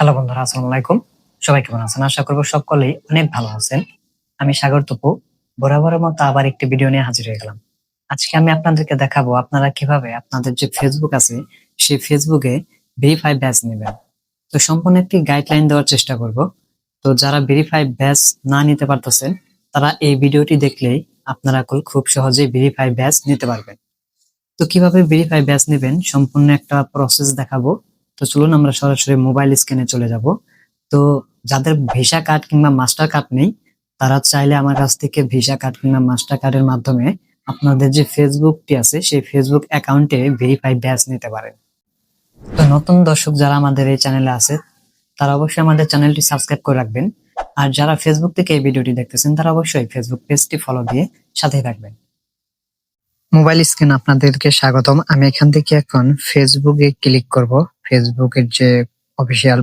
Hello বন্ধুরা, আসসালামু আলাইকুম। সবাই কেমন আছেন? আশা করব সকলেই অনেক ভালো আছেন। আমি সাগর তপু বরাবরের মতো আবার একটি ভিডিও নিয়ে হাজির হয়ে গেলাম। আজকে আমি আপনাদেরকে দেখাবো আপনারা কিভাবে আপনাদের যে ফেসবুক আছে সেই ফেসবুকে ভেরিফাই ব্যাজ নেবেন। তো সম্পূর্ণ একটি গাইডলাইন দেওয়ার চেষ্টা করব। তো যারা ভেরিফাই ব্যাজ না নিতে পারতেছেন তারা এই ভিডিওটি দেখলেই আপনারা খুব সহজেই ভেরিফাই ব্যাজ নিতে পারবেন। তো কিভাবে ভেরিফাই ব্যাজ নেবেন সম্পূর্ণ একটা প্রসেস দেখাবো। তো চলুন আমরা সরাসরি মোবাইল স্ক্রিনে চলে যাব। তো যাদের ভিসা কার্ড কিংবা মাস্টার কার্ড নেই তারা চাইলে আমার কাছ থেকে ভিসা কার্ড কিংবা মাস্টার কার্ডের মাধ্যমে আপনাদের যে ফেসবুকটি আছে সেই ফেসবুক অ্যাকাউন্টে ভেরিফাই ব্যাজ নিতে পারেন। তো নতুন দর্শক যারা আমাদের এই চ্যানেলে আছে তারা অবশ্যই আমাদের চ্যানেলটি সাবস্ক্রাইব করে রাখবেন। আর যারা ফেসবুক থেকে এই ভিডিওটি দেখতেছেন তারা অবশ্যই ফেসবুক পেজটি ফলো দিয়ে সাথেই থাকবেন। মোবাইল স্ক্রিন আপনাদেরকে স্বাগতম। আমি এখান থেকে এখন ফেসবুকে ক্লিক করব। ফেসবুকের যে অফিসিয়াল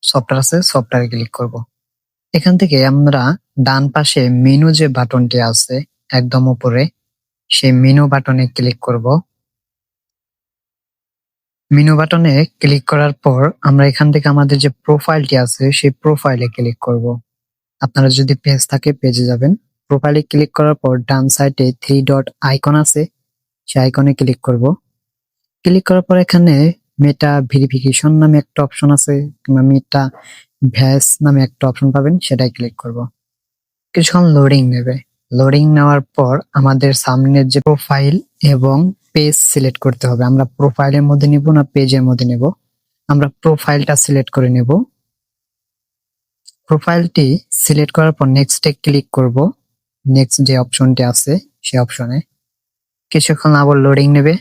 সফটওয়্যার আছে সফটওয়্যারে ক্লিক করব। এখান থেকে আমরা ডান পাশে মেনু যে বাটনটি আছে একদম উপরে সেই মেনু বাটনে ক্লিক করব। মেনু বাটনে ক্লিক করার পর আমরা এখান থেকে আমাদের যে প্রোফাইলটি আছে সেই প্রোফাইলে ক্লিক করব। আপনারা যদি পেজ থাকে পেজে যাবেন। প্রোফাইলে ক্লিক করার পর ডান সাইডে 3 ডট আইকন আছে সেই আইকনে ক্লিক করব। ক্লিক করার পর এখানে মেটা ভেরিফিকেশন নামে একটা অপশন আছে কিংবা মেটা ভ্যাস নামে একটা অপশন পাবেন, সেটাই ক্লিক করব। কিছুক্ষণ লোডিং নেবে। লোডিং নেওয়ার পর আমাদের সামনের যে প্রোফাইল এবং পেজ সিলেক্ট করতে হবে। আমরা প্রোফাইলের মধ্যে নিব না পেজের মধ্যে নেব? আমরা প্রোফাইলটা সিলেক্ট করে নেব। প্রোফাইলটি সিলেক্ট করার পর নেক্সটে ক্লিক করব। নেক্সট যে অপশনটি আছে সেই অপশনে কিছুক্ষণ আবার লোডিং নেবে।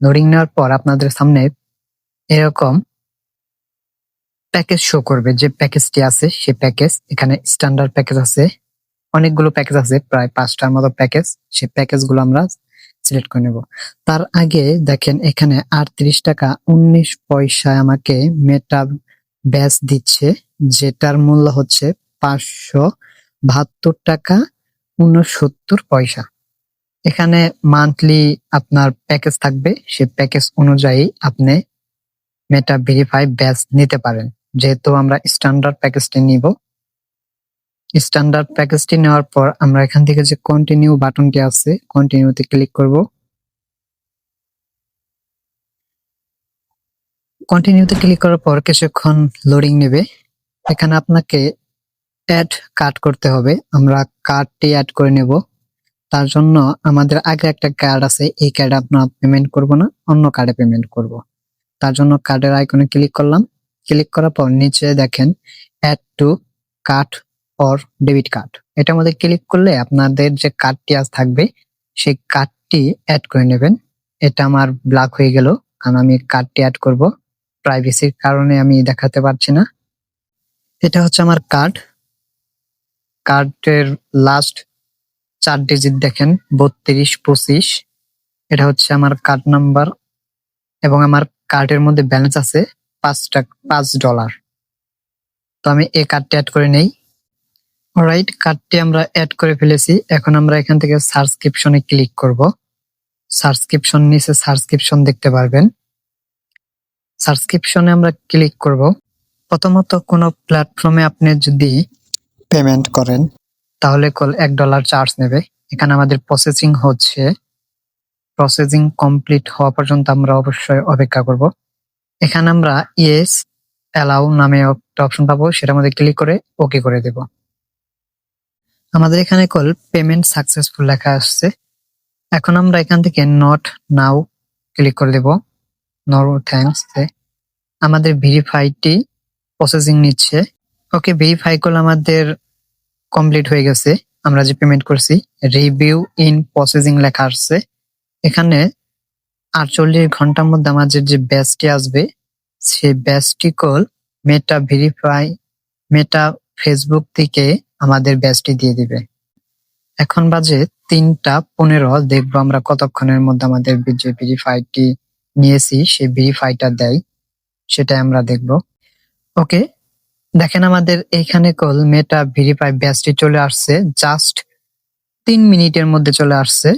লোডিং নেওয়ার পর আপনাদের সামনে এরকম প্যাকেজ শো করবে। যে প্যাকেজটি আছে সেই প্যাকেজ, এখানে স্ট্যান্ডার্ড প্যাকেজ আছে, অনেকগুলো প্যাকেজ আছে, প্রায় 5টার মতো প্যাকেজ। সেই প্যাকেজগুলো আমরা সিলেক্ট করে নেব। তার আগে দেখেন এখানে 38 টাকা 19 পয়সায় আমাকে মেটা ব্যাজ দিচ্ছে, যেটার মূল্য হচ্ছে 572 টাকা 69 পয়সা। এখানে মান্থলি আপনার প্যাকেজ থাকবে, সেই প্যাকেজ অনুযায়ী আপনি মেটা ভেরিফাই ব্যাজ নিতে পারেন। যেহেতু আমরা স্ট্যান্ডার্ড প্যাকেজটি নিব, স্ট্যান্ডার্ড প্যাকেজটি নেওয়ার পর আমরা এখান থেকে যে কন্টিনিউ বাটনটি আছে কন্টিনিউতে ক্লিক করব। কন্টিনিউতে ক্লিক করার পর কিছুক্ষণ লোডিং নেবে। এখানে আপনাকে অ্যাড কার্ড করতে হবে। আমরা কার্ডটি অ্যাড করে নেব। তার জন্য আমাদের আগে একটা কার্ড আছে, এই কার্ডে আপনার পেমেন্ট করব না, অন্য কার্ডে পেমেন্ট করব। তার জন্য কার্ডের আইকনে ক্লিক করলাম। ক্লিক করার পর নিচে দেখেন add to card or debit card, এটার মধ্যে ক্লিক করলে আপনাদের যে কার্ডটি আজ থাকবে সেই কার্ডটি অ্যাড করে নেবেন। এটা আমার ব্ল্যাক হয়ে গেল কারণ আমি কার্ডটি অ্যাড করব, প্রাইভেসির কারণে আমি দেখাতে পারছি না। এটা হচ্ছে আমার কার্ড। কার্ডের লাস্ট 4 ডিজিট দেখেন 3225, এটা হচ্ছে আমার কার্ড নাম্বার এবং আমার কার্ডের মধ্যে ব্যালেন্স আছে $5। তো আমি এই কার্ডটি অ্যাড করে নেই। অলরাইট, কার্ডটি আমরা অ্যাড করে ফেলেছি। এখন আমরা এখান থেকে সাবস্ক্রিপশনে ক্লিক করব। সাবস্ক্রিপশন নিচে সাবস্ক্রিপশন দেখতে পারবেন, সাবস্ক্রিপশনে আমরা ক্লিক করব। প্রথমত কোনো প্ল্যাটফর্মে আপনি যদি পেমেন্ট করেন তাহলে $1 চার্জ নেবে। এখানে আমাদের প্রসেসিং হচ্ছে, প্রসেসিং কমপ্লিট হওয়া পর্যন্ত আমরা অবশ্যই অপেক্ষা করব। এখানে আমরা ইয়েস অ্যালাউ নামে একটা অপশন পাবো, সেটার মধ্যে ক্লিক করে ওকে করে দেব। আমাদের এখানে পেমেন্ট সাকসেসফুল লেখা আসছে। এখন আমরা এখান থেকে নট নাও ক্লিক করে দেব। নো থ্যাঙ্কস, আমাদের ভেরিফাইটি প্রসেসিং নিচ্ছে। ওকে, ভেরিফাই করলে আমাদের কমপ্লিট হয়ে গেছে। আমরা যে পেমেন্ট করছি রিভিউ ইন প্রসেসিং লেখা আসছে। এখানে 48 ঘন্টার মধ্যে আমাদের যে ব্যাচটি আসবে সেই ব্যাচটি মেটা ভেরিফাই মেটা ফেসবুক থেকে আমাদের ব্যাচটি দিয়ে দিবে। এখন বাজে 3টা 15, দেখবো আমরা কতক্ষণের মধ্যে আমাদের যে ভেরিফাইটি নিয়েছি সেই ভেরিফাইটা দেয়, সেটা আমরা দেখব। ওকে, দেখেন আমাদের এইখানে মেটা ভেরিফাই ব্যাচটি চলে আসছে, জাস্ট 3 মিনিটের মধ্যে চলে আসছে।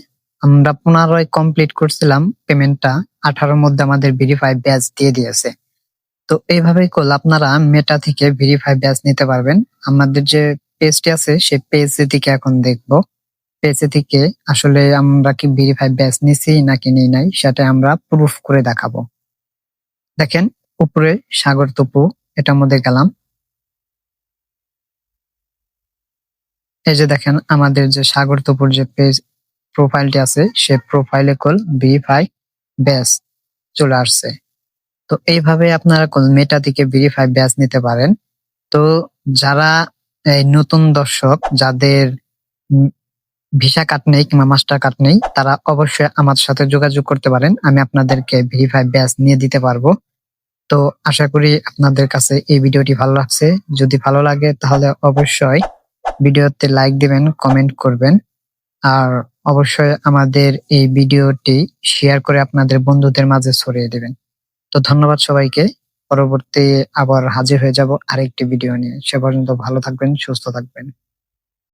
আমরা 15 কমপ্লিট করছিলাম পেমেন্টটা, 18 মধ্যে আমাদের ভেরিফাই ব্যাচ দিয়ে দিয়েছে। তো এইভাবেই করলে আপনারা মেটা থেকে ভেরিফাই ব্যাচ নিতে পারবেন। আমাদের যে পেজটি আছে সেই পেজ থেকে এখন দেখব। পেজে থেকে আসলে আমরা কি ভেরিফাই ব্যাচ নিছি নাকি নিই নাই সেটা আমরা প্রুফ করে দেখাবো। দেখেন উপরে সাগর তপু এটার মধ্যে গেলাম। এই যে দেখেন আমাদের যে সাগর তপুর যে পেজ প্রোফাইলটি আছে সে প্রোফাইলে কল ভেরিফাই ব্যাচ চলে আসছে। তো এইভাবে আপনারা মেটা থেকে ভেরিফাই ব্যাচ নিতে পারেন। তো যারা এই নতুন দর্শক যাদের ভিসা কার্ড নেই কিংবা মাস্টার কার্ড নেই তারা অবশ্যই আমার সাথে যোগাযোগ করতে পারেন। আমি আপনাদেরকে ভেরিফাই ব্যাচ নিয়ে দিতে পারবো। তো আশা করি আপনাদের কাছে এই ভিডিওটি ভালো লাগছে। যদি ভালো লাগে তাহলে অবশ্যই ভিডিওতে লাইক দিবেন, কমেন্ট করবেন আর অবশ্যই আমাদের এই ভিডিওটি শেয়ার করে আপনাদের বন্ধুদের মাঝে ছড়িয়ে দিবেন। তো ধন্যবাদ সবাইকে। পরবর্তী আবার হাজির হয়ে যাব আরেকটি ভিডিও নিয়ে। সে পর্যন্ত ভালো থাকবেন, সুস্থ থাকবেন।